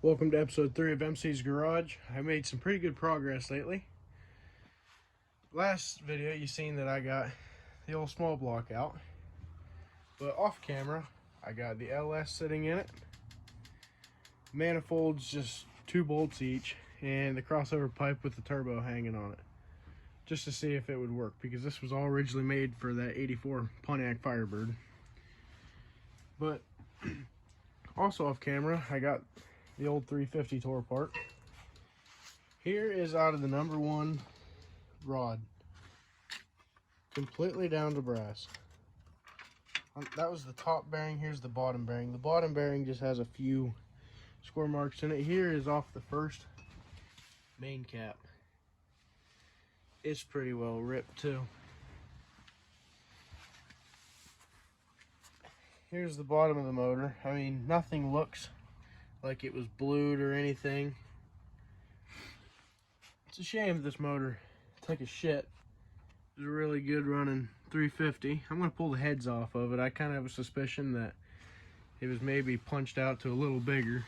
Welcome to episode 3 of MC's Garage. I made some pretty good progress lately. Last video you seen that I got the old small block out, but off camera I got the LS sitting in it, manifolds just 2 bolts each, and the crossover pipe with the turbo hanging on it, just to see if it would work, because this was all originally made for that 84 Pontiac Firebird. But also off camera I got the old 350 tore apart. Here is out of the number 1 rod, completely down to brass. That was the top bearing. Here's the bottom bearing. The bottom bearing just has a few score marks in it. Here is off the first main cap. It's pretty well ripped too. Here's the bottom of the motor. I mean, nothing looks like it was blued or anything. It's a shame this motor took a shit. It's a really good running 350. I'm going to pull the heads off of it. I kind of have a suspicion that it was maybe punched out to a little bigger.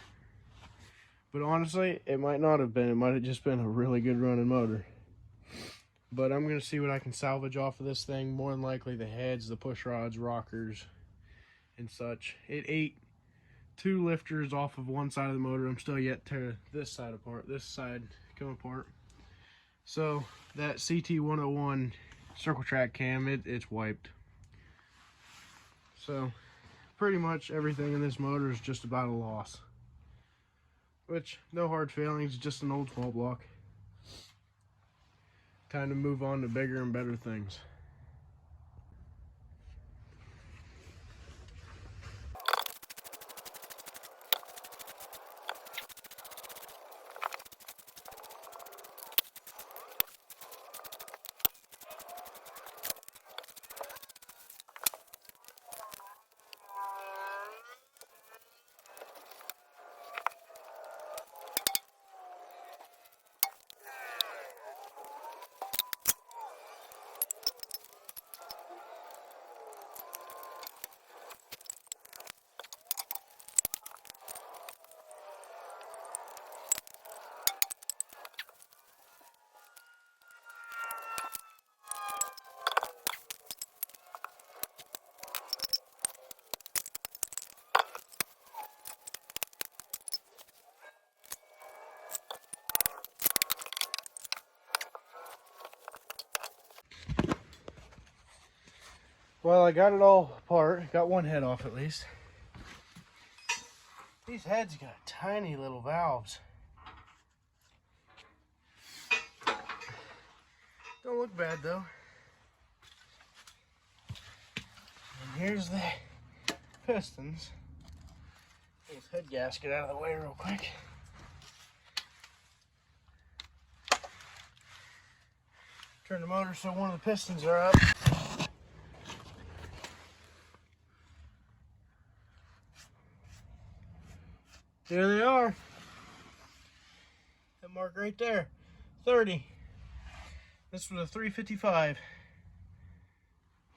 But honestly, it might not have been. It might have just been a really good running motor. But I'm going to see what I can salvage off of this thing. More than likely the heads, the push rods, rockers, and such. It ate 2 lifters off of one side of the motor. I'm still yet to tear this side apart. This side come apart. So that CT101 circle track cam, it's wiped. So pretty much everything in this motor is just about a loss. Which, no hard feelings, just an old small block. Time to move on to bigger and better things. Well, I got it all apart. Got one head off at least. These heads got tiny little valves. Don't look bad though. And here's the pistons. Pull this head gasket out of the way real quick. Turn the motor so one of the pistons are up. There they are. That mark right there, 30. This was a 355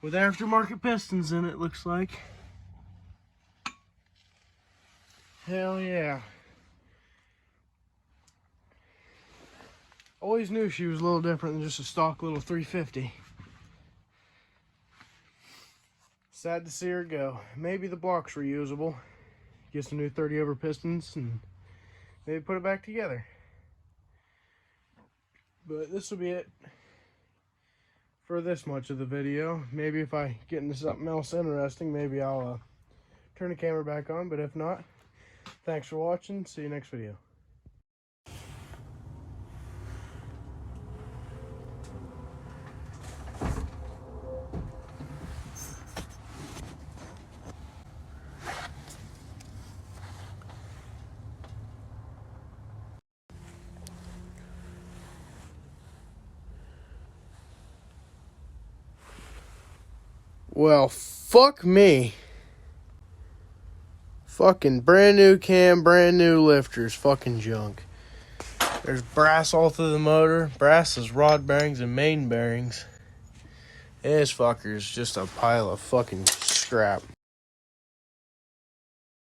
with aftermarket pistons in it, looks like. Hell yeah. Always knew she was a little different than just a stock little 350. Sad to see her go. Maybe the block's reusable. Get some new 30 over pistons and maybe put it back together. But this will be it for this much of the video. Maybe if I get into something else interesting, maybe I'll turn the camera back on. But if not, thanks for watching. See you next video. Well, fuck me. Fucking brand new cam, brand new lifters, fucking junk. There's brass all through the motor. Brass is rod bearings and main bearings. This fucker's just a pile of fucking scrap.